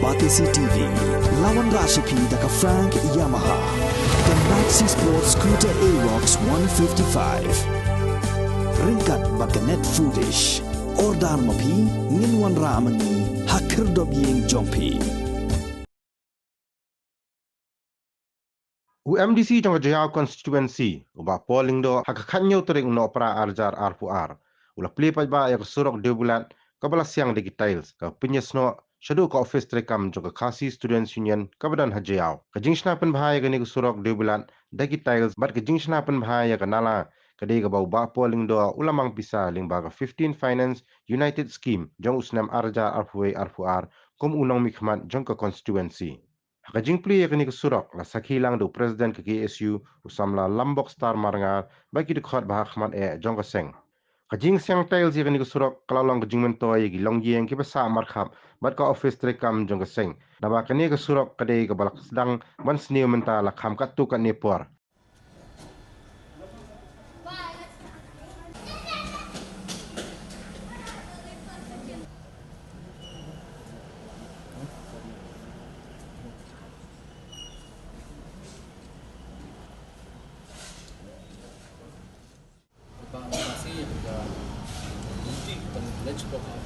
Batisi TV, lawan Rashipi daka Frank Yamaha, dan Maxi Sport Scooter Aerox 155. Ringkat baka net foodish, ordar mapi, nginwan ramani, hakir dobyeng jompi. UMDC trong Jaya constituency uba polling do hakakanyo tering no pra arjar arpuar ula play pa ba ya surok 2 bulan kabala siang details ka pinyesno shadu ka office trekam jo ka khasi students union kabadan hajayao ka jingshna pen bhai ga ni surok 2 bulan details bat ka jingshna pen bhai ya ka nala kadai ka ba polling do ulamang pisa ling ba ka 15 finance united scheme jong usnam arjar arpuar kom unong mikmat jong ka constituency Kajing pli yakni surok la sakhilang do president ke KSU usamla lambok star marnga bagi de khot bah khmat jong seng kajing seng tail yakni surok kalalong kajing mento yegi longyeng ke basa markhap bat ka office trekam jong seng daba kani ke surok kadai ke balak sedang ban sniu menta la kham kat tu kat nepor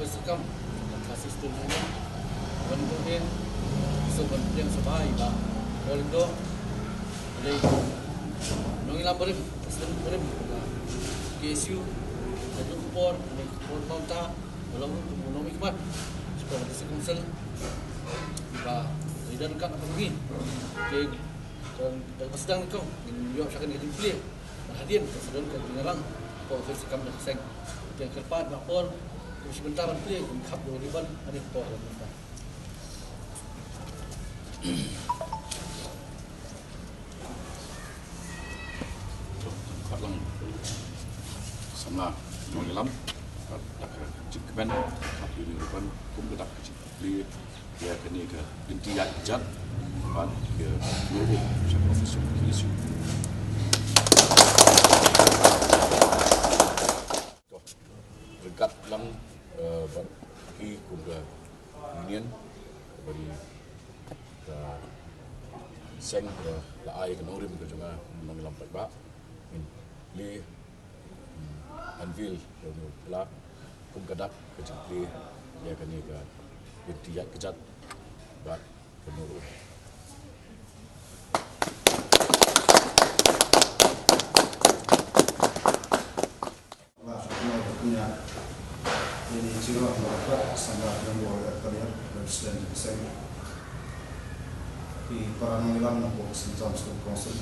Sekam kasih studentnya bentuk dia sebenarnya sebaik lah kalau itu jadi nongi lamberim presiden berim KSU jadi kupor mauta belum nongi kemat sekolah desa konsel bah dan kan pergi ke sedang kau yo akan jadi pilih hadian presiden ke Pengerang kau sekam dah seng yang keempat lapor sebentar pilih kap dulu riban ada por lang sama mengilam dak cikben api riban kum dak cikli ya kini ke inti ya jat ban ke dulu siapa official isu dekat lang bagi kuda union bagi seng la ai ke norim ke juga mengilam pak min li anvil yo pula kum kadak ke cikli ya kini ke inti ya kejat bat penurut Ini juga mereka sangat membuat kalian presiden saya di para mengilam untuk senjam seluruh konsul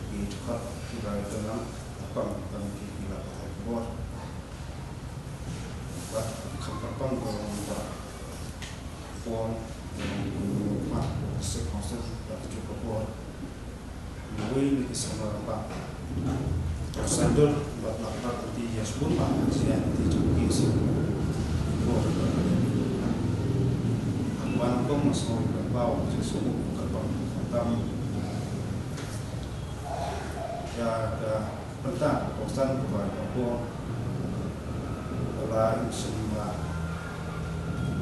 di dekat kita dengan apa yang kita lakukan buat kampung kalau kita pon mak seluruh konsul dan juga buat ini sama apa Sandor buat lakukan di Yasbun Pak Presiden di Jogja Akuan kong masuk ke bawah sesuatu kerbang hitam ya ke pentang kosan kepada Papua telah semua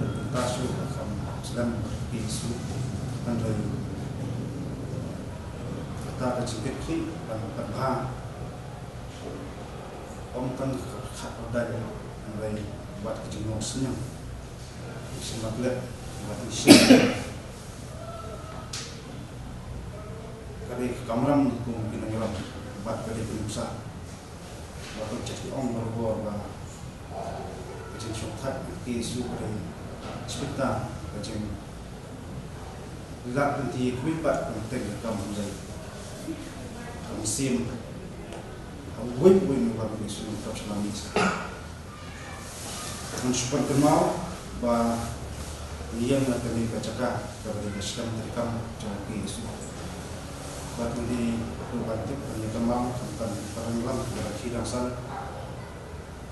berpentas akan sedang isu andai kita ada sedikit dan terbang Om kan khát ở đây anh buat kejengok senyum semangat buat isi kali kameram mungkin ngeram buat kali penusa waktu jadi om berbor bah kejeng syukat isu kali sepeda kejeng lak nanti kuipat penting kamu jadi kamu sim win bagi seluruh Islam ini. Mensupport kenal bahwa ia akan dibacakan kepada Islam dari kamu jangan isu. Bagi di berbantu hanya kenal tentang orang Islam yang hilang sal.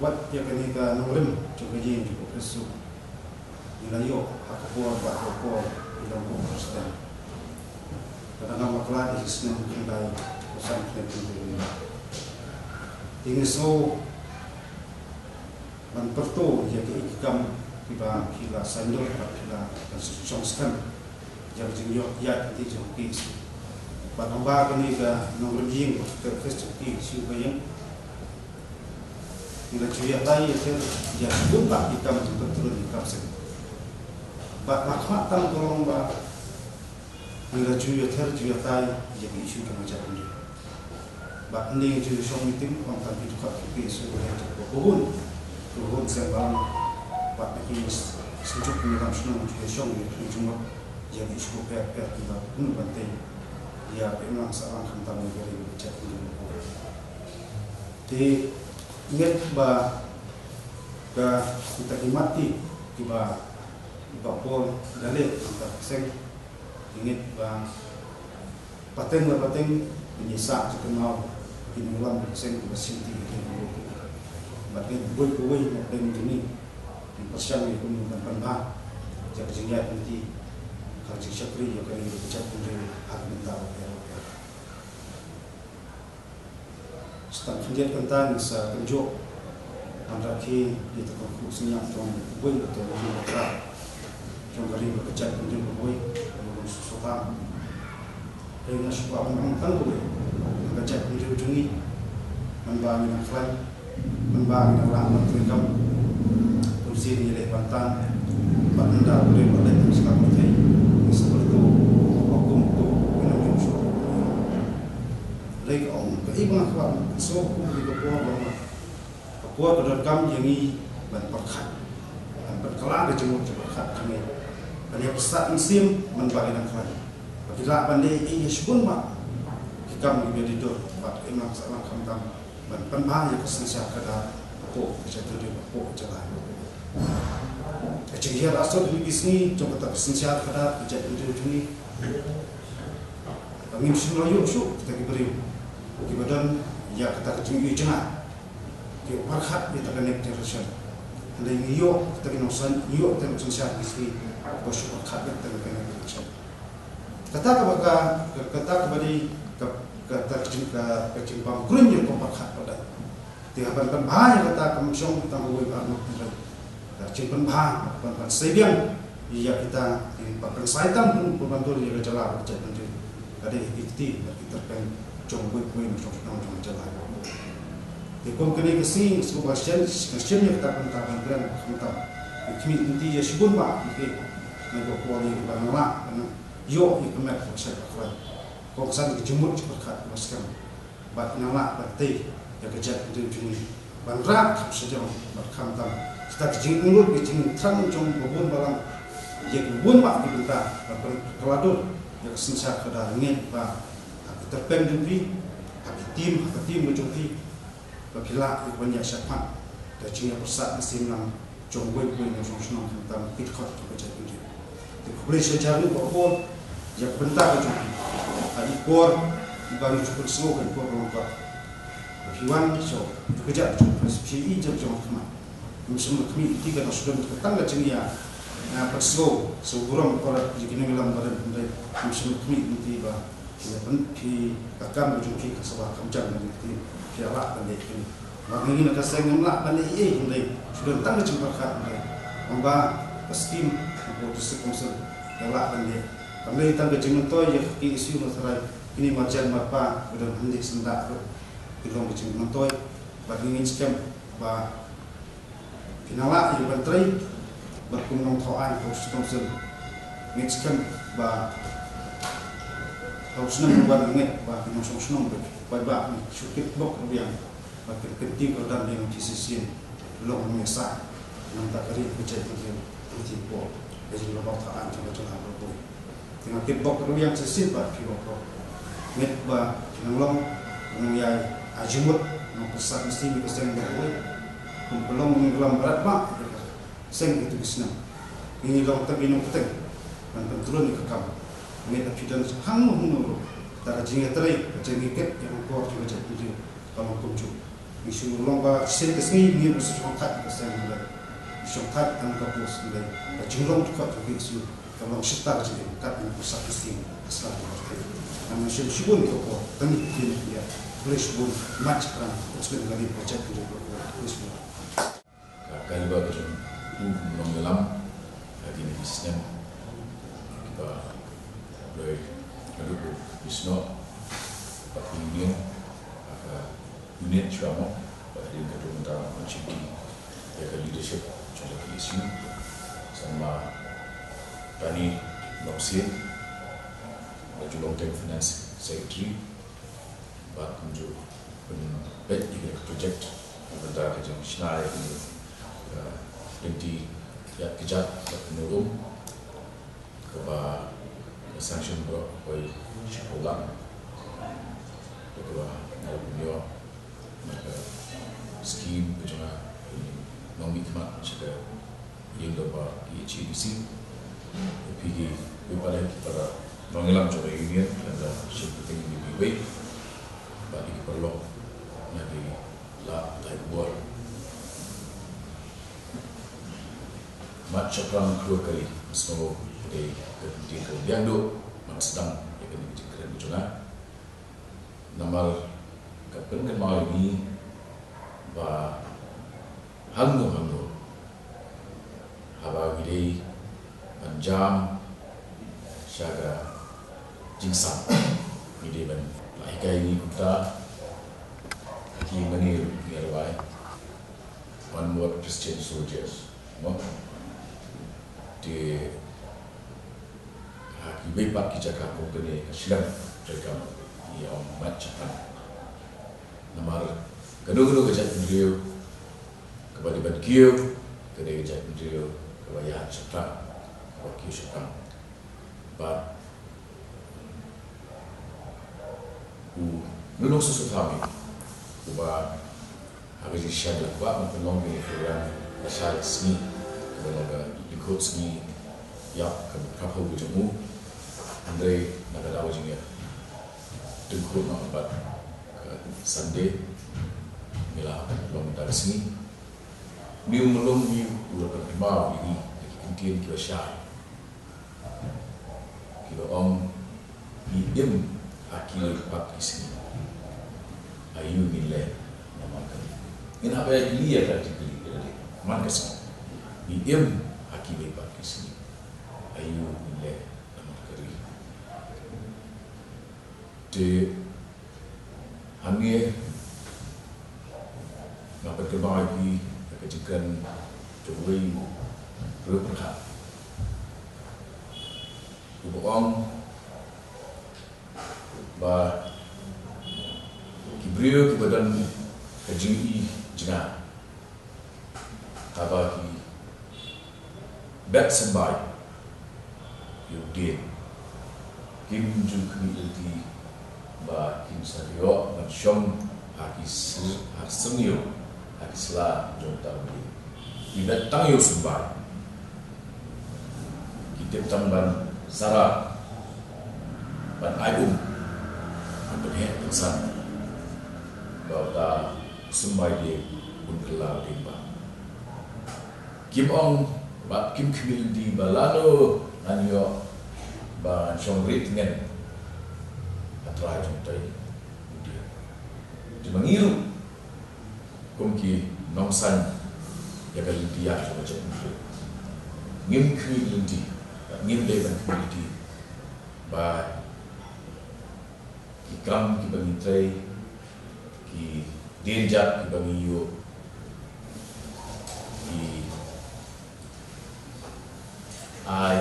Buat dia kini ke nomor juga yang cukup isu. Ilayo hak kuat buat kuat hilang Kristen. Kadang-kadang maklah di sini mungkin dari usaha penting. Ingin so man perto ya ke ikam kiba kila sandok kila songskam yang jengyo ya di jengki batamba kini ga nomor jing ke festival si bayang ila cuya tai ter ya buka ikam turun ikam sen bat makmat tam tolong ba ila cuya ter cuya tai ya isu ke macam ni bat ni cuya song meeting on tan itu kat ke isu ya pohon sebab bat ni sejuk ni dalam senang cuya song itu cuma ya isu per kita pun penting ya memang seorang hantar negara bercakap dulu. Di ingat bah kita himati tiba pol dalil kita seng ingat bah pateng menyesak sekenal inulang seng kita sinti itu batin boy dan ini di persiang itu menggunakan bah jadi jenjat nanti kalau syakri ya kali bercakap dulu hak mental Stan fundiat kentan sa penjok antara ki di tempat khususnya trong boy atau di kota trong kali berkecat penjok boy susutan dengan sebab menentang boy berkecat penjok jungi membangun akhlak membangun rahmat mereka kursi di leh pantan benda boleh boleh selamat hai seperti hukum minum susu lagi om ibu kawan so di Papua kedekam yangi ban perkat ban perkelah di jemur perkat kami pada pesat musim membagi nakran bila pandai ini sebun mak kita menjadi dor bat emang salah kamtam ban penbahaya kesensia kada Papua jatuh di Papua jalan kecil asal di sini coba tak kesensia kada jatuh di sini kami semua yuk kita beri kemudian ya kita kecil jenah dia berhak kita kena teruskan ada yang yuk kita kena usaha yuk kita kena sisi bos berhak kita kena teruskan kata kepada kata kecil bang kurangnya kau berhak pada dia akan bahaya kata kemudian kita boleh beranu kecil bahaya bukan sebiang ya kita bahkan saitan pun berbantu dia jalan berjalan ada ikti kita pengen trong buổi trong jalan. Di komkini kesini sebuah kasian yang kita pentang beran pentang. Kami inti ya sebut mak ini nak kuali barang mak, yo ini kemat saya kawan. Kau kesan kejemut berkat masker. Bat nyala batai ya kejat itu juni. Bandrak sejauh berkantam. Kita kejing mulut kejing terang trong bubun barang. Ya bubun mak dibentak. Keladur ya kesensa kada ngin ba. Terpen jumpi, tim berjumpi, apabila banyak syafaat, dan jika persat mesin lang, jomboy yang senang tentang pitkot kerja ini. Boleh sejarah bahwa yang bentar berjumpi, adik kor, baru cukup slow kan kor lengkap. Hewan so kerja berjumpi, PI jam kemat. Semua kami tiga sudah ketangga ceria, perslow, seburung kalau jika ni dalam badan benda, semua kami tiba. Ya pi kakam berjumpa kesalahan kamjang dari piala pandai ini. Maka ini nak saya ngamla pandai ini sudah tangga jumpa kat pandai. Amba pasti aku tersekumsel piala pandai tangga jumpa tu ya isu masalah ini macam apa sudah hendak sendak belum jumpa tu. Bagi ini scam ba pinala yang bantrai berkumpulan tuan tersekumsel ini scam ba kalau senang buat ingat bah kita senang bah syukur bok kemudian bah ketim berdan dengan sisi long mesa nanti kali berjaya berjaya bok jadi lebih tahan coba bok dengan bok kemudian sisi bah kilo ingat bah long mengiai ajimut mempersat mesti dikasih berbuat belum mengelam berat bah seng itu senang ini long terbinung peteng dan turun ke kamar Meta pidan hang menurut tara jinga terai jengiket yang kuat juga jadi kalau kuncu isu lomba sen kesini ni bersesuaian kesan mulai syukat dan kapus mulai jumlah juga isu kalau setar jadi kat yang pusat kesini asal itu nama syubun itu kuat tani dia boleh syubun match kan terus dengan projek itu boleh syubun kali bagus mengelam lagi di sistem kita boleh duduk di sini bagi union unit juga pada yang kedua antara mencipti jaga leadership contoh isu sama Tani Nomsin baju long term finance secretary buat tunjuk bet ikut project antara kerja missionary ini nanti ya kejat menurun kepada sanction berapa sekolah kedua punya skim kerja non-mikmat juga yang dapat HCDC pergi kepada mengelam coba union dan seperti ini lebih baik bagi perlu lagi lah buat macam orang keluar kali semua dari kemudian do sedang yang dikira juga nama kapan kenal ini bah hanggo haba gede panjang syaga jingsam gede ban lahika ini kita menir nearby one more Christian soldiers di haki bebat kijakan company Islam mereka yang macam namar kedua kejat beliau kepada beliau kedua kejat beliau kepada Syekh wakil Syekh but nulung sesuatu ubah habis syadlah buat menolong program asal seni kepada ikut seni ya kapal berjemu andai nak ada wajibnya tengkut nak buat Sunday mila belum dari sini belum udah berkembang ini kemudian kita syar kita idem akil pak sini ayu nilai namakan ini apa yang dia tadi beli mana sih idem akil pak sini ayu nilai namakan de Hamil nak berkembang lagi kejikan Jokowi berperkah Ubang bah Kibriyo kibadan kejingi jina abaki bet sembai yudin kim jukmi ilti ba kim sario mansyom hakis harsengyo hakisla jonta bi ibet tangyo sembai kita tamban sara ban aibum berhak insan bahwa sembai dia pun kelar dimba kim ong bat kim kemil di balano anyo ban syongrit ngen atrai contoh dia di mengiru kumki nongsan ya kali dia macam itu ngim kemil di ngim dewan kemil di ba ikram ki bagi trai ki denjat ki bagi yo ki ai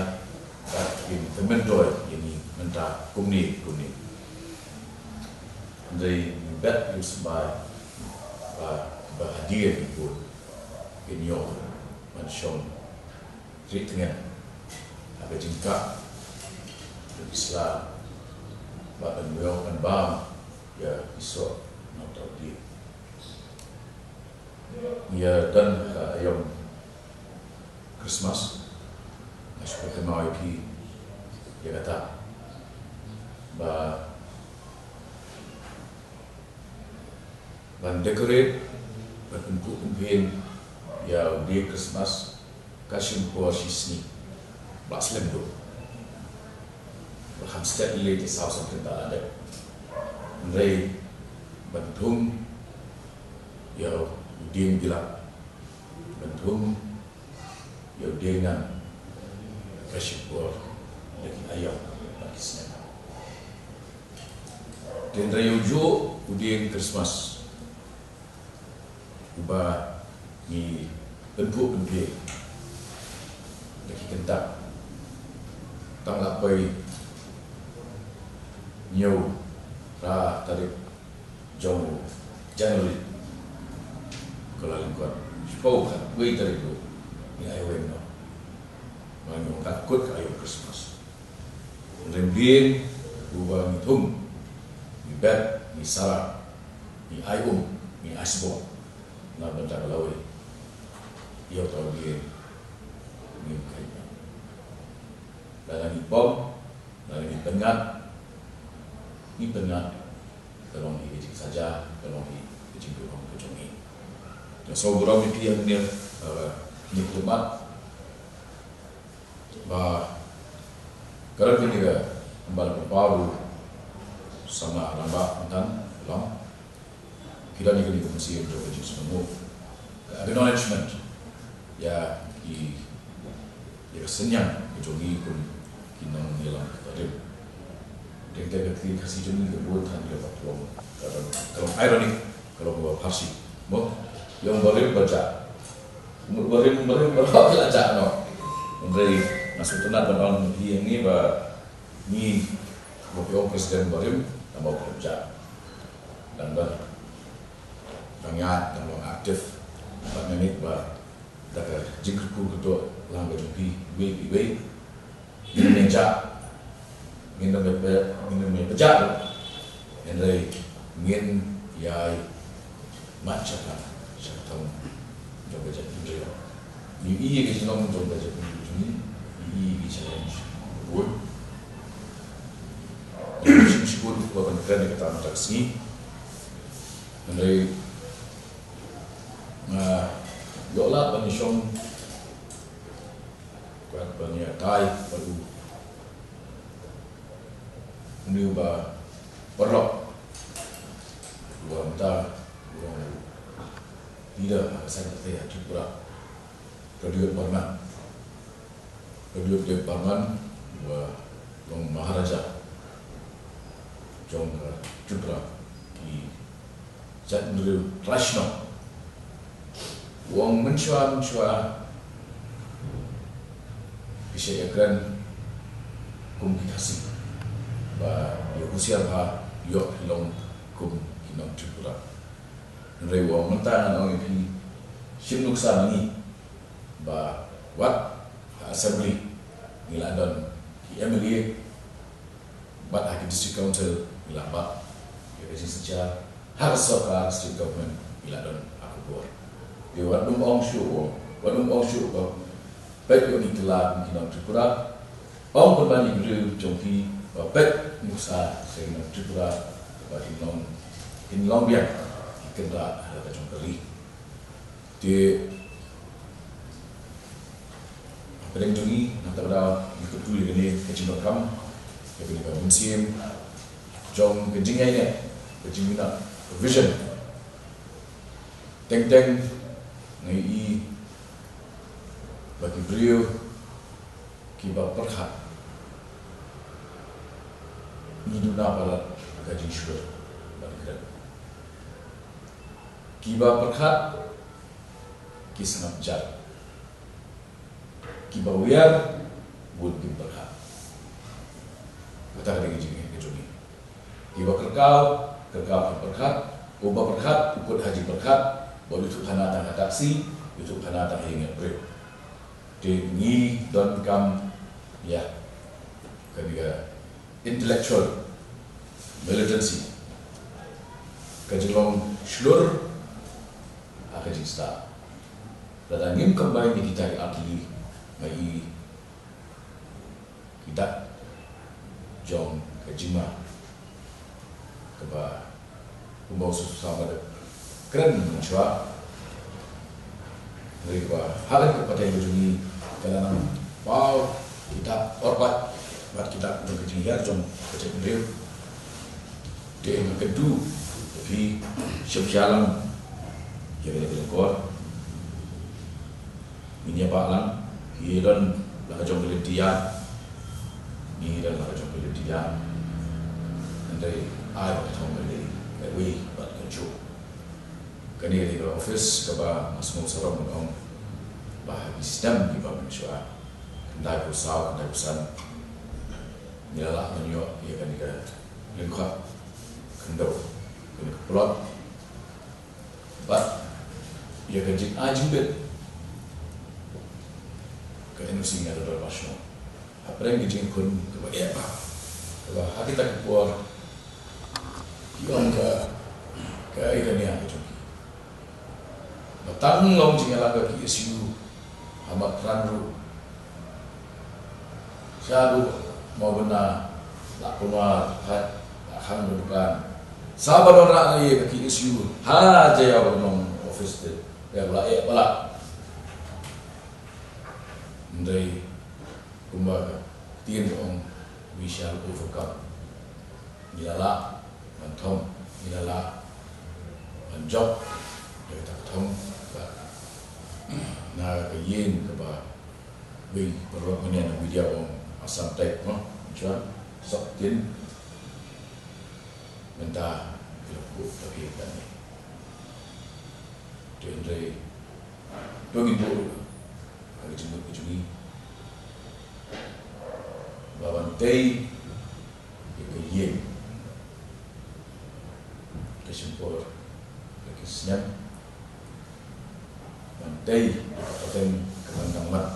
tak ki temendoy ini mentah kumni dari bet usbai ba hadiah itu ini yo mansion treatment apa jingka Islam bahkan beliau kan bang ya isok nonton dia ya dan ayam Christmas masuk ke mau lagi dia kata bah ban decorate berbentuk umpian ya di Christmas kasih puas sini baslim tu Hamster ilai di saus yang kita ada, Ray bentum, ya udin bilang bentum ya dengan kasih bor lagi ayam lagi senang. Dan raya ujo udin Christmas ubah ni bentuk lagi kentak tang lapai nyo ra tarik jauh Januari kalau lingkuan sepuluh kan wei tarik tu ni ayo no manyo takut ayo Christmas lembien ubah ni tum ni bet ni sara ni ayo ni asbo na benda lawe iyo tahu dia ni kaya dalam bom dalam pengat ni pengat kalau ni kecil saja kalau ni kecil tu orang kecil ni dan so berapa dia ni nikmat bah kalau ni juga kembali baru sama rambak dan lam kita ni kini mesti untuk kecil semua acknowledgement ya di senyang kecil ni pun kita hilang kepada dia kasih jenis kebutuhan dia kalau ironik kalau buat parsi yang boleh baca boleh belajar no dari masuk tunat dan yang ni ni beliau presiden boleh tambah kerja dan banyak dan aktif banyak ni dah jingkru kedua langgar jumpi way ini menjak minum pejak yang dari ingin ya macam lah saya tahu coba jadi dia ini kita nak coba jadi ini challenge buat ini sebut bukan keren kita nak sini yang dari yola penyusun kuat banyak kai baru ini ubah perok ubah mentah ubah tidak saya tak cukup radio Parman ubah Dong Maharaja Jong Cupra di Jatendra Rashno uang mencua bisa akan komunikasi ba yo usia ba yo long kum kinong Tripura rewa mentang ang pi sinuksa ni ba wat assembly niladon ki MLA bat hak district council ilaba ya kasi secara harus sokar state government niladon aku bor di wadum ongshu ba baik yo ni kelab kinong Tripura ong berbanding dulu jongki bet musa sehingga Tripura bagi long biak kena ada jongkari di paling jungi nanti pada ikut dulu ini kecil kam jadi bangun musim jong kejingnya ini kejingnya vision teng ngai bagi beliau kibar perhat Niduna pada gaji syukur balik kiba perkat kisah jar kiba wiar bud bin perkat betul lagi jadi kejuni kiba kerkau perkat ubah perkat ikut haji perkat boleh tu kana tang taksi itu kana tang ingat bre dengi don kam ya ketiga intellectual militancy kajilong slur akajing sta dan ingin kembali di kita atli mai kita jong kajima keba kumbau susah pada keren mencoba mereka hal kepada yang berjuni dalam wow kita orbat buat kita untuk ketinggian jom kecil beliau dia yang kedua tapi siap-sialang jadi lebih lekor ini apa lang Iran lah jom kelitian, Iran lah jom kelitian, nanti ai bertemu beli, lewi bat kerja. Kini di office kaba masuk sarang menong, bah sistem di bawah mencua, kendai perusahaan, nilalah menyok ia kan ika lengkap kendau, kena keplot, bat ia kan jin ajibet. Ke Indonesia ada berapa pasal? Apa yang kita pun kepada apa? Kalau kita keluar, kita ke ikan yang kita cuci. Batang long jika laga ke isu amat randu. Siapa mau benar, tak keluar, tak akan berbukan. Sahabat orang lagi ke isu, ha jaya orang office tu, ya bela. Dari kumbaga tiyan doong we shall overcome. Nilala mantom nilala manjok ya taktom ba na kayin ka ba we perlu punya media om asam tek no jual sok tin minta filmku tapi kan ni dari begitu kami jemput kejuni babantai yen kesimpul kesnyam bantai kabupaten Kemandang Mat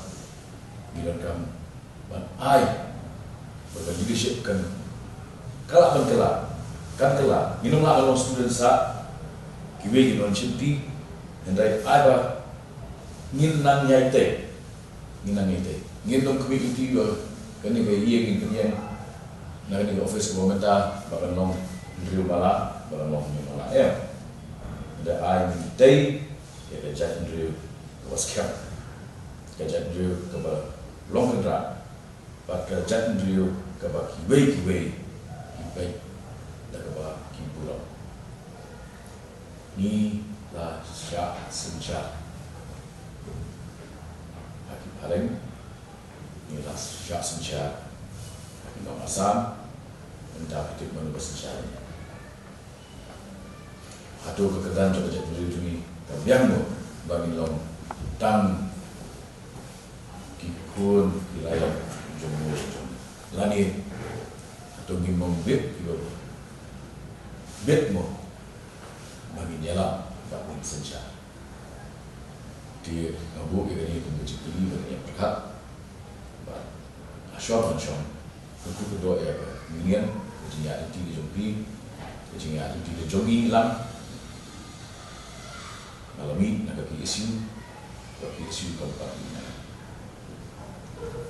bilankan ban ai bagi leadership kan kelak minum lah kalau student sa kiwe ginon cinti hendai ada nginang yaite nginong community yo kani ke iya ngin na ni office komenta bakan long driu bala ni bala ya da ai day ya da jat driu was camp ka jat driu ka ba long dra ba ka jat driu ka ba kiwe da ka ba ki bulo ni la sya senja aki paling ni lah sejak senja Undang Asam mendapat hidup manusia senja atau kekedan coba jadi diri kabiangmu bagi long tang kipun wilayah jumur lani atau gimong betmu bagi nyala bagi senja di ngabu ini kemudian pilih bagi yang berhak Asyam, aku kedua ya, kemudian kemudian ada tiga jombi, kemudian ada tiga jombi hilang, malam ini nak ke isu keempat ini,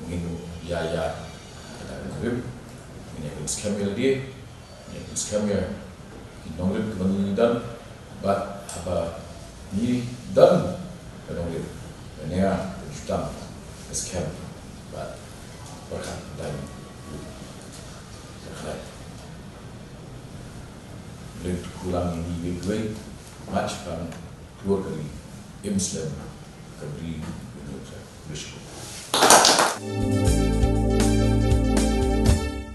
mungkin ya kita akan grip, ini akan skamir dia, ini akan skamir, nongret kemudian dan, but apa ni dan nongret, ini ya jutaan skam, but berkat dan berkat lebih kurang ini lebih macam keluar dari Islam ke di Indonesia.